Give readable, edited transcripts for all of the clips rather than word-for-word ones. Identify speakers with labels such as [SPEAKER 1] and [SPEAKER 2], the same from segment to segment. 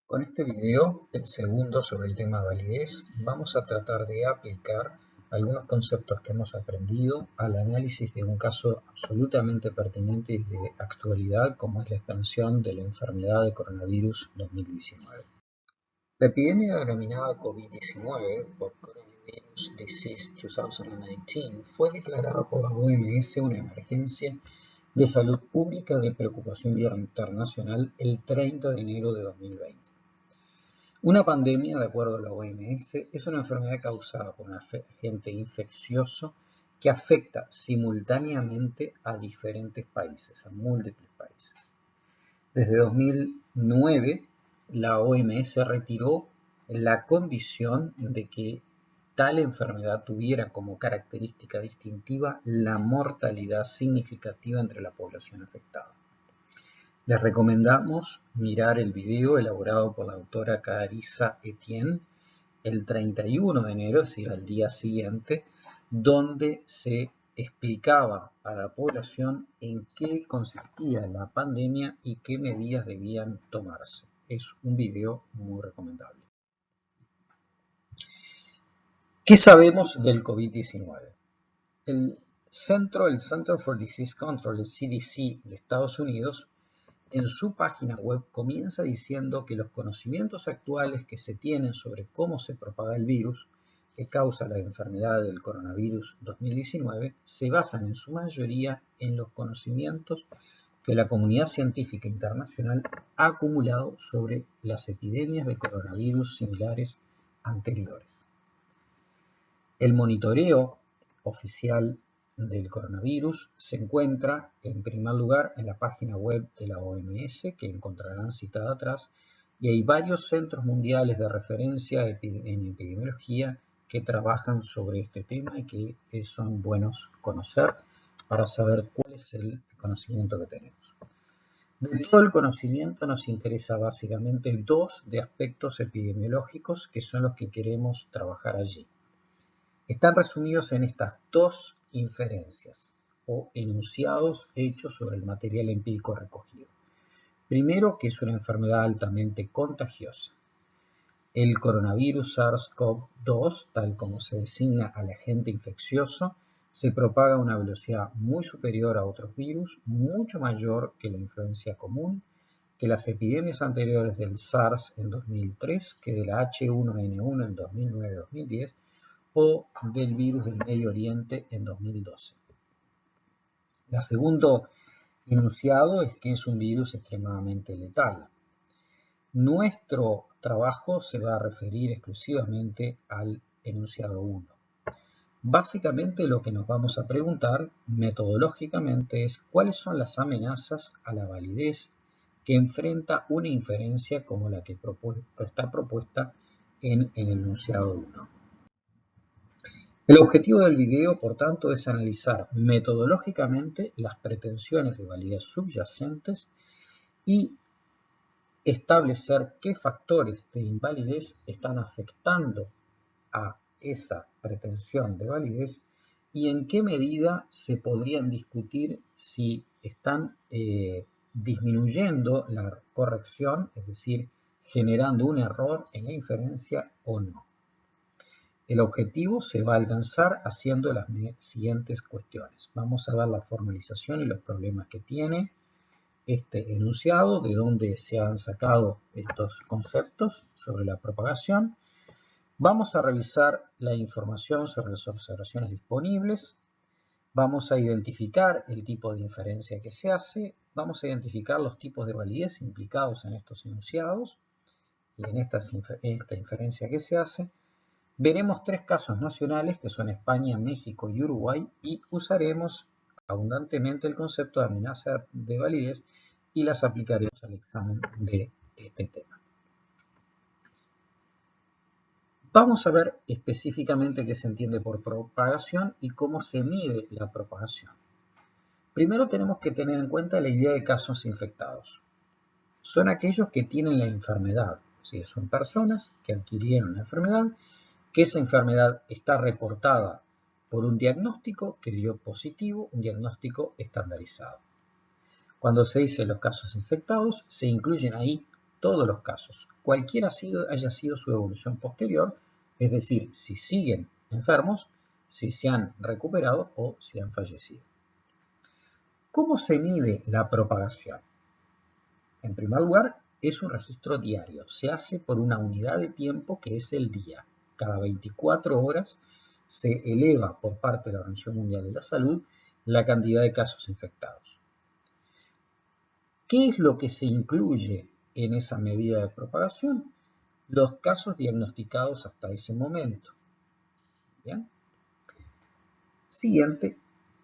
[SPEAKER 1] Con este video, el segundo sobre el tema validez, vamos a tratar de aplicar algunos conceptos que hemos aprendido al análisis de un caso absolutamente pertinente y de actualidad como es la expansión de la enfermedad de coronavirus 2019. La epidemia denominada COVID-19 por Coronavirus Disease 2019 fue declarada por la OMS una emergencia de salud pública de preocupación internacional el 30 de enero de 2020. Una pandemia, de acuerdo a la OMS, es una enfermedad causada por un agente infeccioso que afecta simultáneamente a diferentes países, a múltiples países. Desde 2009, la OMS retiró la condición de que tal enfermedad tuviera como característica distintiva la mortalidad significativa entre la población afectada. Les recomendamos mirar el video elaborado por la doctora Carissa Etienne el 31 de enero, es decir, al día siguiente, donde se explicaba a la población en qué consistía la pandemia y qué medidas debían tomarse. Es un video muy recomendable. ¿Qué sabemos del COVID-19? El Center for Disease Control, el CDC de Estados Unidos, en su página web comienza diciendo que los conocimientos actuales que se tienen sobre cómo se propaga el virus que causa la enfermedad del coronavirus 2019 se basan en su mayoría en los conocimientos que la comunidad científica internacional ha acumulado sobre las epidemias de coronavirus similares anteriores. El monitoreo oficial del coronavirus se encuentra en primer lugar en la página web de la OMS, que encontrarán citada atrás, y hay varios centros mundiales de referencia en epidemiología que trabajan sobre este tema y que son buenos conocer para saber cuál es el conocimiento que tenemos. De todo el conocimiento nos interesa básicamente dos de aspectos epidemiológicos que son los que queremos trabajar allí. Están resumidos en estas dos inferencias o enunciados hechos sobre el material empírico recogido. Primero, que es una enfermedad altamente contagiosa. El coronavirus SARS-CoV-2, tal como se designa al agente infeccioso, se propaga a una velocidad muy superior a otros virus, mucho mayor que la influenza común, que las epidemias anteriores del SARS en 2003, que de la H1N1 en 2009-2010, o del virus del Medio Oriente en 2012. El segundo enunciado es que es un virus extremadamente letal. Nuestro trabajo se va a referir exclusivamente al enunciado 1. Básicamente lo que nos vamos a preguntar metodológicamente es cuáles son las amenazas a la validez que enfrenta una inferencia como la que está propuesta en el enunciado 1. El objetivo del video, por tanto, es analizar metodológicamente las pretensiones de validez subyacentes y establecer qué factores de invalidez están afectando a esa pretensión de validez y en qué medida se podrían discutir si están disminuyendo la corrección, es decir, generando un error en la inferencia o no. El objetivo se va a alcanzar haciendo las siguientes cuestiones. Vamos a ver la formalización y los problemas que tiene este enunciado, de dónde se han sacado estos conceptos sobre la propagación. Vamos a revisar la información sobre las observaciones disponibles. Vamos a identificar el tipo de inferencia que se hace. Vamos a identificar los tipos de validez implicados en estos enunciados y en esta inferencia que se hace. Veremos tres casos nacionales que son España, México y Uruguay y usaremos abundantemente el concepto de amenaza de validez y las aplicaremos al examen de este tema. Vamos a ver específicamente qué se entiende por propagación y cómo se mide la propagación. Primero tenemos que tener en cuenta la idea de casos infectados. Son aquellos que tienen la enfermedad, es decir, son personas que adquirieron la enfermedad, que esa enfermedad está reportada por un diagnóstico que dio positivo, un diagnóstico estandarizado. Cuando se dice los casos infectados, se incluyen ahí todos los casos, cualquiera haya sido su evolución posterior, es decir, si siguen enfermos, si se han recuperado o si han fallecido. ¿Cómo se mide la propagación? En primer lugar, es un registro diario. Se hace por una unidad de tiempo que es el día. Cada 24 horas se eleva por parte de la Organización Mundial de la Salud la cantidad de casos infectados. ¿Qué es lo que se incluye en esa medida de propagación? Los casos diagnosticados hasta ese momento. ¿Bien? Siguiente,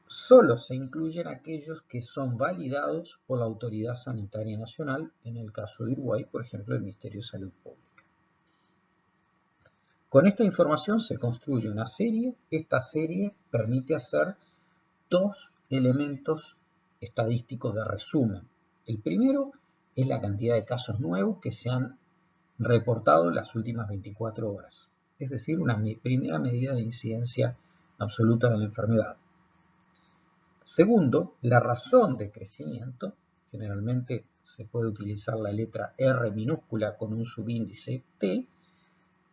[SPEAKER 1] solo se incluyen aquellos que son validados por la Autoridad Sanitaria Nacional, en el caso de Uruguay, por ejemplo, el Ministerio de Salud Pública. Con esta información se construye una serie. Esta serie permite hacer dos elementos estadísticos de resumen. El primero es la cantidad de casos nuevos que se han reportado en las últimas 24 horas, es decir, una primera medida de incidencia absoluta de la enfermedad. Segundo, la razón de crecimiento. Generalmente se puede utilizar la letra R minúscula con un subíndice T,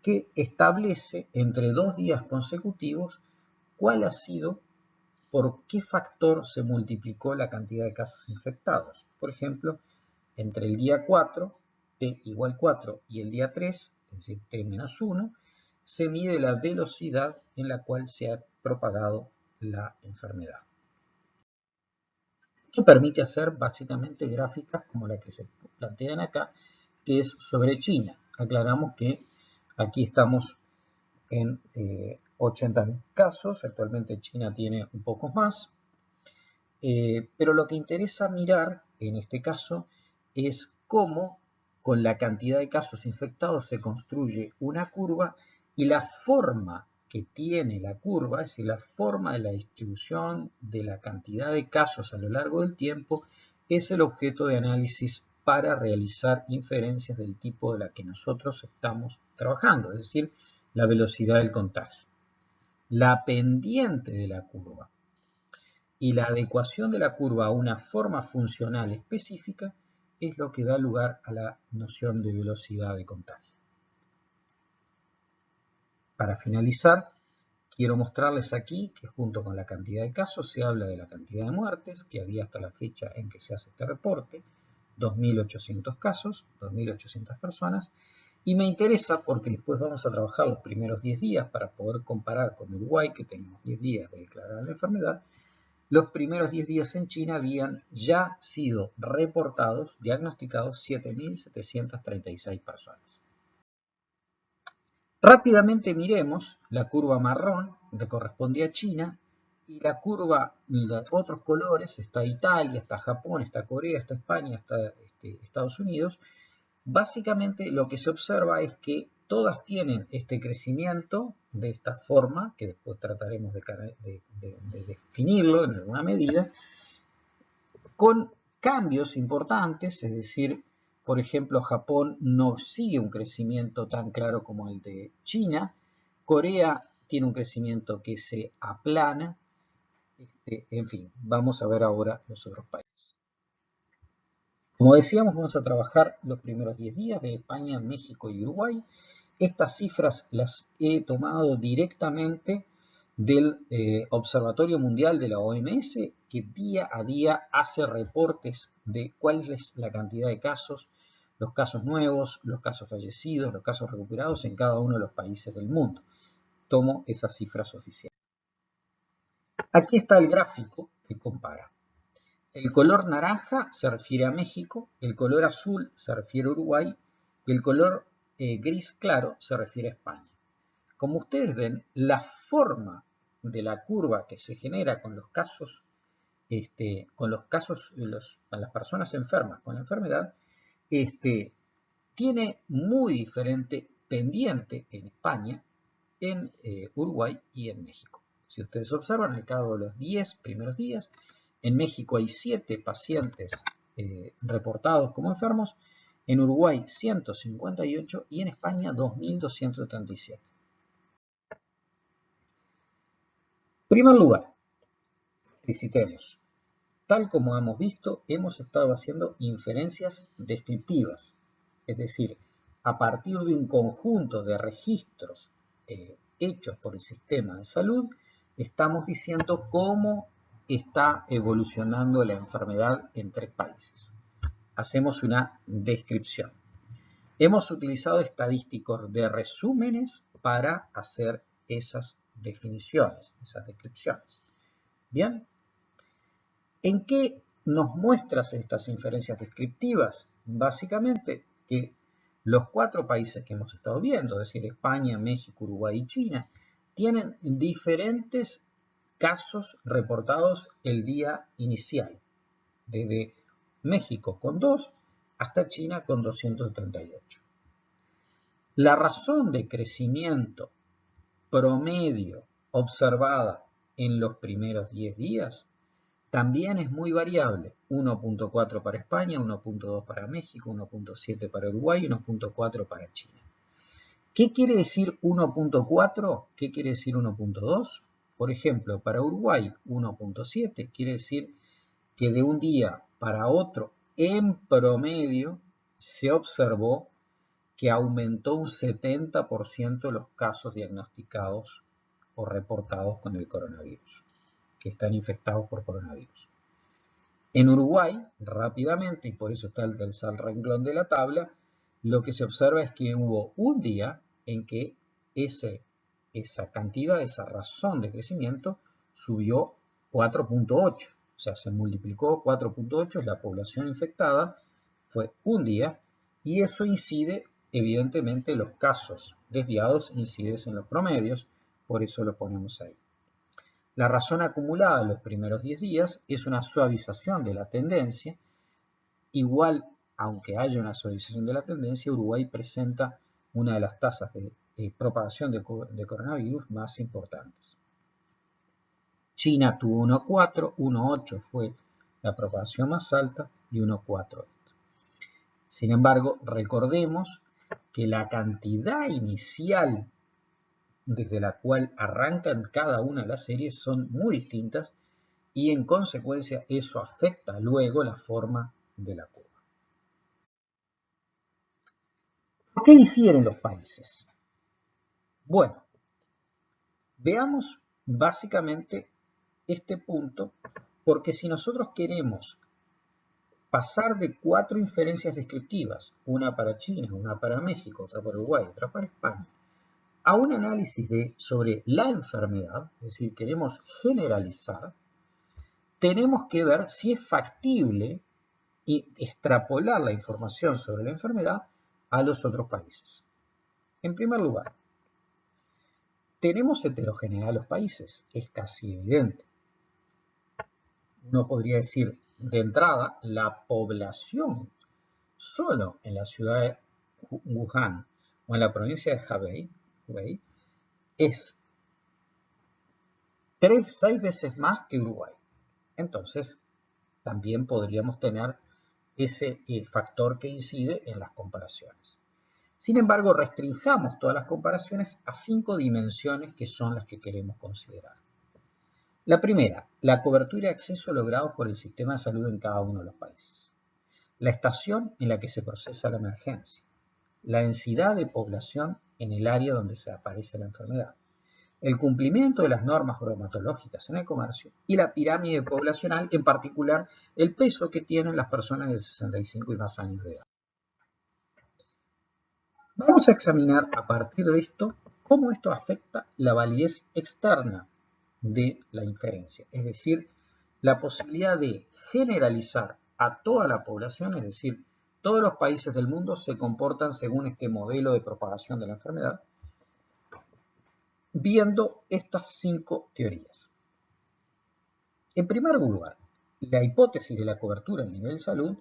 [SPEAKER 1] que establece entre 2 días consecutivos cuál ha sido, por qué factor se multiplicó la cantidad de casos infectados. Por ejemplo, entre el día 4, T igual 4, y el día 3, es decir, T menos 1, se mide la velocidad en la cual se ha propagado la enfermedad. Esto permite hacer básicamente gráficas como la que se plantean acá, que es sobre China. Aclaramos que aquí estamos en 80.000 casos, actualmente China tiene un poco más, pero lo que interesa mirar en este caso es cómo con la cantidad de casos infectados se construye una curva y la forma que tiene la curva, es decir, la forma de la distribución de la cantidad de casos a lo largo del tiempo, es el objeto de análisis para realizar inferencias del tipo de la que nosotros estamos trabajando, es decir, la velocidad del contagio. La pendiente de la curva y la adecuación de la curva a una forma funcional específica es lo que da lugar a la noción de velocidad de contagio. Para finalizar, quiero mostrarles aquí que junto con la cantidad de casos se habla de la cantidad de muertes que había hasta la fecha en que se hace este reporte, 2.800 casos, 2.800 personas, y me interesa porque después vamos a trabajar los primeros 10 días para poder comparar con Uruguay, que tenemos 10 días de declarar la enfermedad. Los primeros 10 días en China habían ya sido reportados, diagnosticados 7.736 personas. Rápidamente miremos la curva marrón, que corresponde a China, y la curva de otros colores, está Italia, está Japón, está Corea, está España, está Estados Unidos. Básicamente lo que se observa es que todas tienen este crecimiento de esta forma, que después trataremos de definirlo en alguna medida, con cambios importantes, es decir, por ejemplo, Japón no sigue un crecimiento tan claro como el de China. Corea tiene un crecimiento que se aplana. En fin, vamos a ver ahora los otros países. Como decíamos, vamos a trabajar los primeros 10 días de España, México y Uruguay. Estas cifras las he tomado directamente del Observatorio Mundial de la OMS, que día a día hace reportes de cuál es la cantidad de casos, los casos nuevos, los casos fallecidos, los casos recuperados en cada uno de los países del mundo. Tomo esas cifras oficiales. Aquí está el gráfico que compara. El color naranja se refiere a México, el color azul se refiere a Uruguay y el color gris claro se refiere a España. Como ustedes ven, la forma de la curva que se genera con los casos, a las personas enfermas con la enfermedad, tiene muy diferente pendiente en España, en Uruguay y en México. Si ustedes observan, al cabo de los 10 primeros días, en México hay 7 pacientes reportados como enfermos, en Uruguay 158 y en España 2.237. En primer lugar, explicitemos. Tal como hemos visto, hemos estado haciendo inferencias descriptivas. es decir, a partir de un conjunto de registros hechos por el sistema de salud, estamos diciendo cómo está evolucionando la enfermedad en 3 países. Hacemos una descripción. Hemos utilizado estadísticos de resúmenes para hacer esas definiciones, esas descripciones. Bien, ¿en qué nos muestran estas inferencias descriptivas? Básicamente que los 4 países que hemos estado viendo, es decir, España, México, Uruguay y China, tienen diferentes casos reportados el día inicial, desde México con 2 hasta China con 238. La razón de crecimiento promedio observada en los primeros 10 días también es muy variable, 1.4 para España, 1.2 para México, 1.7 para Uruguay y 1.4 para China. ¿Qué quiere decir 1.4? ¿Qué quiere decir 1.2? Por ejemplo, para Uruguay 1.7 quiere decir que de un día para otro en promedio se observó que aumentó un 70% los casos diagnosticados o reportados con el coronavirus, que están infectados por coronavirus. En Uruguay, rápidamente, y por eso está el tercer renglón de la tabla, lo que se observa es que hubo un día en que esa cantidad, esa razón de crecimiento, subió 4.8. O sea, se multiplicó 4.8 la población infectada, fue un día, y eso incide, evidentemente, los casos desviados inciden en los promedios, por eso lo ponemos ahí. La razón acumulada en los primeros 10 días es una suavización de la tendencia. Igual, aunque haya una suavización de la tendencia, Uruguay presenta una de las tasas de propagación de coronavirus más importantes. China tuvo 1.4, 1.8 fue la propagación más alta y 1.4. Sin embargo, recordemos que la cantidad inicial desde la cual arrancan cada una de las series son muy distintas y en consecuencia eso afecta luego la forma de la curva. ¿Por qué difieren los países? Bueno, veamos básicamente este punto, porque si nosotros queremos pasar de 4 inferencias descriptivas, una para China, una para México, otra para Uruguay, otra para España, a un análisis sobre la enfermedad, es decir, queremos generalizar, tenemos que ver si es factible y extrapolar la información sobre la enfermedad a los otros países. En primer lugar, tenemos heterogeneidad en los países, es casi evidente. Uno podría decir, de entrada, la población solo en la ciudad de Wuhan o en la provincia de Hubei es 6 veces más que Uruguay. Entonces, también podríamos tener ese factor que incide en las comparaciones. Sin embargo, restringamos todas las comparaciones a 5 dimensiones que son las que queremos considerar. La primera, la cobertura y acceso logrados por el sistema de salud en cada uno de los países. La estación en la que se procesa la emergencia. La densidad de población en el área donde se aparece la enfermedad. El cumplimiento de las normas bromatológicas en el comercio y la pirámide poblacional, en particular el peso que tienen las personas de 65 y más años de edad. Vamos a examinar a partir de esto cómo esto afecta la validez externa de la inferencia, es decir, la posibilidad de generalizar a toda la población, es decir, todos los países del mundo se comportan según este modelo de propagación de la enfermedad, viendo estas 5 teorías. En primer lugar, la hipótesis de la cobertura a nivel salud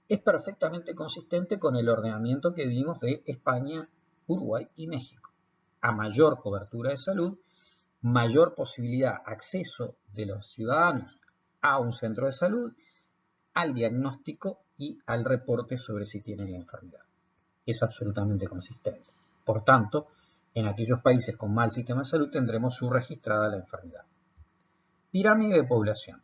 [SPEAKER 1] es perfectamente consistente con el ordenamiento que vimos de España, Uruguay y México. A mayor cobertura de salud, mayor posibilidad, acceso de los ciudadanos a un centro de salud, al diagnóstico y al reporte sobre si tienen la enfermedad. Es absolutamente consistente. Por tanto, en aquellos países con mal sistema de salud tendremos subregistrada la enfermedad. Pirámide de población.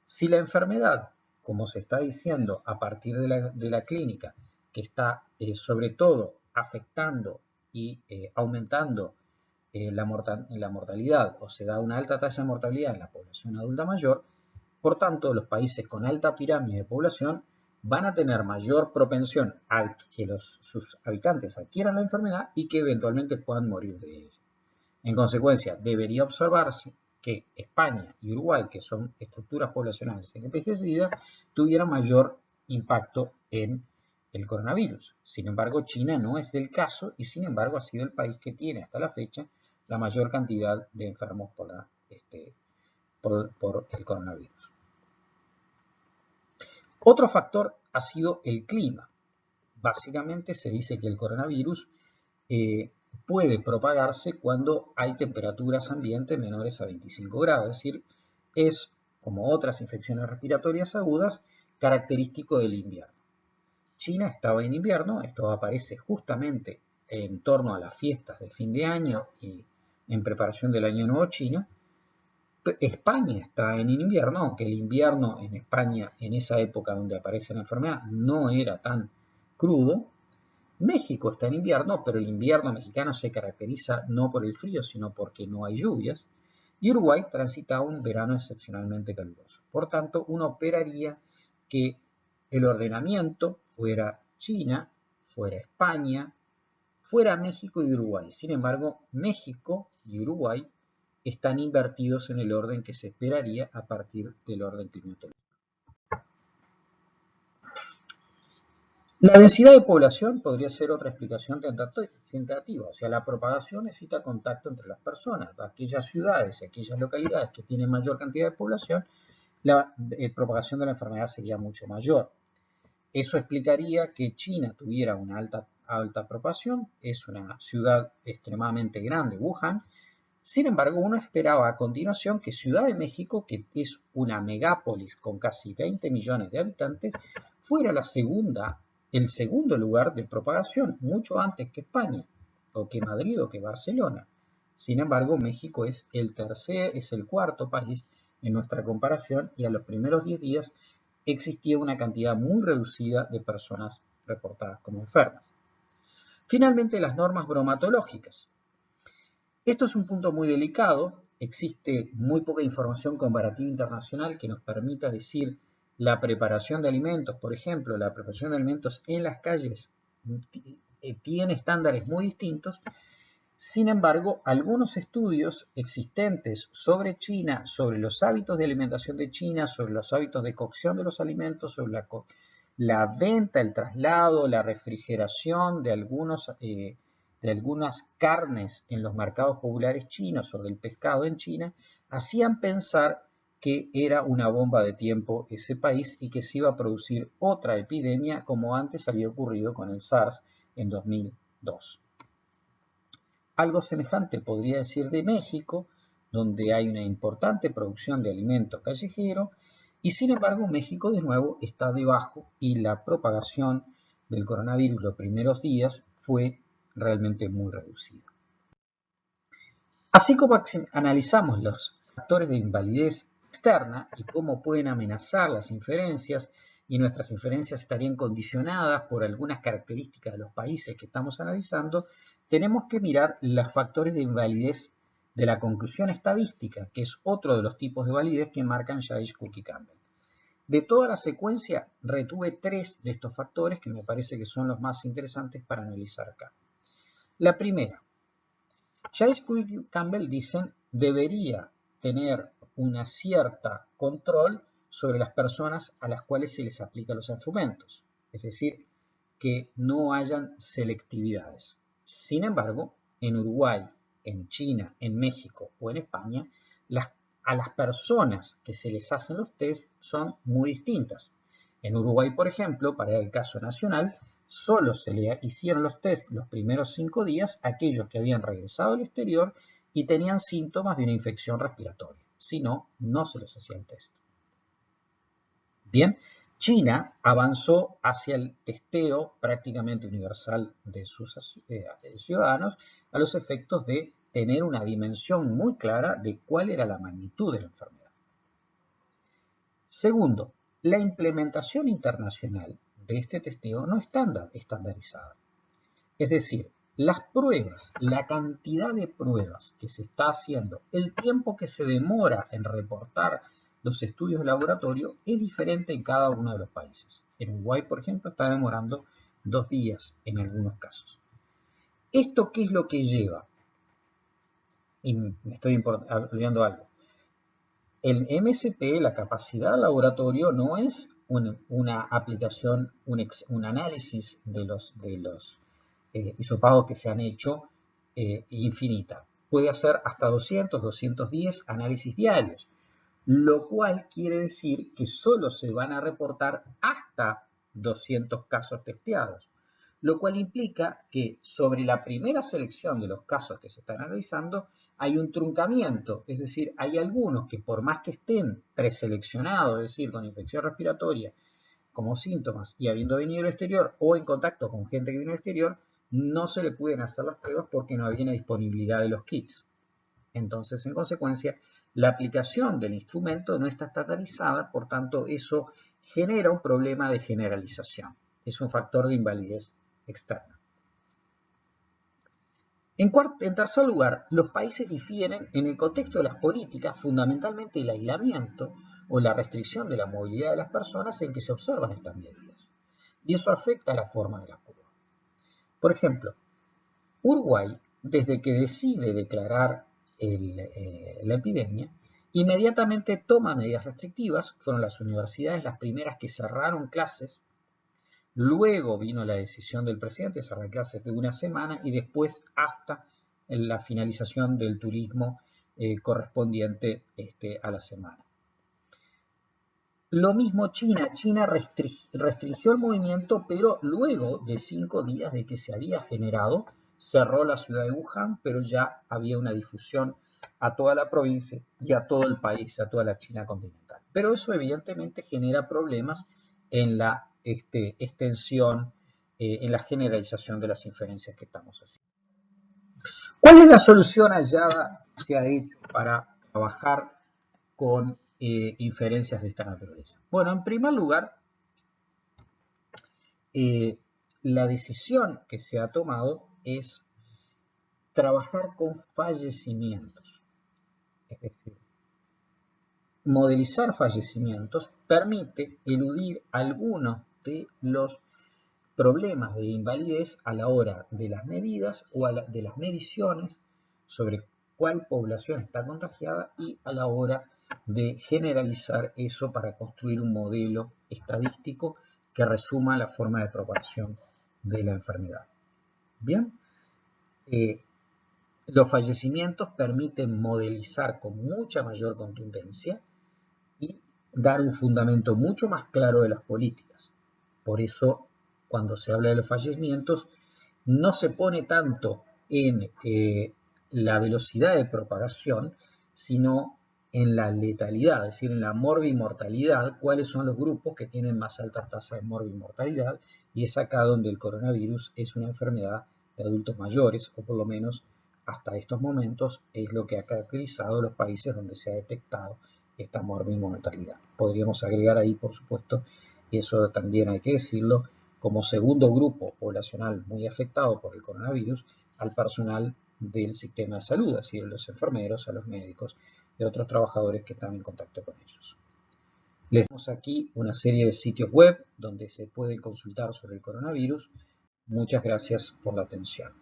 [SPEAKER 1] Si la enfermedad, como se está diciendo a partir de la clínica, que está sobre todo afectando y aumentando la mortalidad, o se da una alta tasa de mortalidad en la población adulta mayor. Por tanto, los países con alta pirámide de población van a tener mayor propensión a que sus habitantes adquieran la enfermedad y que eventualmente puedan morir de ella. En consecuencia, debería observarse que España y Uruguay, que son estructuras poblacionales envejecidas, tuvieran mayor impacto en el coronavirus. Sin embargo, China no es del caso y sin embargo ha sido el país que tiene hasta la fecha la mayor cantidad de enfermos por el coronavirus. Otro factor ha sido el clima. Básicamente se dice que el coronavirus puede propagarse cuando hay temperaturas ambiente menores a 25 grados, es decir, es, como otras infecciones respiratorias agudas, característico del invierno. China estaba en invierno, esto aparece justamente en torno a las fiestas de fin de año y en preparación del Año Nuevo Chino. España está en invierno, aunque el invierno en España en esa época donde aparece la enfermedad no era tan crudo. México está en invierno, pero el invierno mexicano se caracteriza no por el frío, sino porque no hay lluvias. Y Uruguay transita un verano excepcionalmente caluroso. Por tanto, uno esperaría que el ordenamiento fuera China, fuera España, fuera México y Uruguay. Sin embargo, México y Uruguay están invertidos en el orden que se esperaría a partir del orden climatológico. La densidad de población podría ser otra explicación tentativa, o sea, la propagación necesita contacto entre las personas. Aquellas ciudades y aquellas localidades que tienen mayor cantidad de población, la propagación de la enfermedad sería mucho mayor. Eso explicaría que China tuviera una alta propagación, es una ciudad extremadamente grande, Wuhan. Sin embargo, uno esperaba a continuación que Ciudad de México, que es una megápolis con casi 20 millones de habitantes, fuera el segundo lugar de propagación, mucho antes que España, o que Madrid, o que Barcelona. Sin embargo, México es el cuarto país en nuestra comparación, y a los primeros 10 días existía una cantidad muy reducida de personas reportadas como enfermas. Finalmente, las normas bromatológicas. Esto es un punto muy delicado, existe muy poca información comparativa internacional que nos permita decir la preparación de alimentos, por ejemplo, la preparación de alimentos en las calles tiene estándares muy distintos. Sin embargo, algunos estudios existentes sobre China, sobre los hábitos de alimentación de China, sobre los hábitos de cocción de los alimentos, sobre la venta, el traslado, la refrigeración de algunas carnes en los mercados populares chinos o del pescado en China, hacían pensar que era una bomba de tiempo ese país y que se iba a producir otra epidemia como antes había ocurrido con el SARS en 2002. Algo semejante podría decir de México, donde hay una importante producción de alimentos callejeros, y sin embargo México de nuevo está debajo y la propagación del coronavirus los primeros días fue realmente muy reducida. Así como analizamos los factores de invalidez externa y cómo pueden amenazar las inferencias, y nuestras inferencias estarían condicionadas por algunas características de los países que estamos analizando, tenemos que mirar los factores de invalidez de la conclusión estadística, que es otro de los tipos de validez que marcan Jaish, Cook y Campbell. De toda la secuencia, retuve 3 de estos factores que me parece que son los más interesantes para analizar acá. La primera, Jaish, Cook y Campbell dicen debería tener una cierta control sobre las personas a las cuales se les aplican los instrumentos, es decir, que no hayan selectividades. Sin embargo, en Uruguay, en China, en México o en España, a las personas que se les hacen los test son muy distintas. En Uruguay, por ejemplo, para el caso nacional, solo se le hicieron los test los primeros 5 días a aquellos que habían regresado al exterior y tenían síntomas de una infección respiratoria. Si no, no se les hacía el test. Bien, China avanzó hacia el testeo prácticamente universal de sus ciudadanos a los efectos de tener una dimensión muy clara de cuál era la magnitud de la enfermedad. Segundo, la implementación internacional de este testeo no está estandarizada. Es decir, las pruebas, la cantidad de pruebas que se está haciendo, el tiempo que se demora en reportar los estudios de laboratorio es diferente en cada uno de los países. En Uruguay, por ejemplo, está demorando 2 días en algunos casos. ¿Esto qué es lo que lleva? Y me estoy olvidando algo. El MSP, la capacidad de laboratorio, no es una aplicación, un análisis de los hisopados que se han hecho infinita. Puede hacer hasta 200, 210 análisis diarios, lo cual quiere decir que solo se van a reportar hasta 200 casos testeados, lo cual implica que sobre la primera selección de los casos que se están analizando hay un truncamiento, es decir, hay algunos que por más que estén preseleccionados, es decir, con infección respiratoria como síntomas y habiendo venido del exterior o en contacto con gente que vino del exterior, no se le pueden hacer las pruebas porque no había una disponibilidad de los kits. Entonces, en consecuencia, la aplicación del instrumento no está estandarizada, por tanto, eso genera un problema de generalización. Es un factor de invalidez externa. En tercer lugar, los países difieren en el contexto de las políticas, fundamentalmente el aislamiento o la restricción de la movilidad de las personas en que se observan estas medidas. Y eso afecta la forma de la curva. Por ejemplo, Uruguay, desde que decide declarar la epidemia, inmediatamente toma medidas restrictivas. Fueron las universidades las primeras que cerraron clases. Luego vino la decisión del presidente de cerrar clases de una semana y después hasta la finalización del turismo correspondiente a la semana. Lo mismo China. China restringió el movimiento, pero luego de 5 días de que se había generado, cerró la ciudad de Wuhan, pero ya había una difusión a toda la provincia y a todo el país, a toda la China continental. Pero eso evidentemente genera problemas en la extensión, en la generalización de las inferencias que estamos haciendo. ¿Cuál es la solución hallada que se ha hecho para trabajar con inferencias de esta naturaleza? Bueno, en primer lugar, la decisión que se ha tomado es trabajar con fallecimientos. Es decir, modelizar fallecimientos permite eludir algunos de los problemas de invalidez a la hora de las medidas o de las mediciones sobre cuál población está contagiada y a la hora de generalizar eso para construir un modelo estadístico que resuma la forma de propagación de la enfermedad. Bien, los fallecimientos permiten modelizar con mucha mayor contundencia y dar un fundamento mucho más claro de las políticas. Por eso, cuando se habla de los fallecimientos, no se pone tanto en la velocidad de propagación, sino en la letalidad, es decir, en la morbimortalidad, cuáles son los grupos que tienen más altas tasas de morbimortalidad, y es acá donde el coronavirus es una enfermedad de adultos mayores, o por lo menos hasta estos momentos es lo que ha caracterizado los países donde se ha detectado esta morbimortalidad. Podríamos agregar ahí, por supuesto, y eso también hay que decirlo, como segundo grupo poblacional muy afectado por el coronavirus, al personal del sistema de salud, es decir, a los enfermeros, a los médicos y a otros trabajadores que están en contacto con ellos. Les damos aquí una serie de sitios web donde se pueden consultar sobre el coronavirus. Muchas gracias por la atención.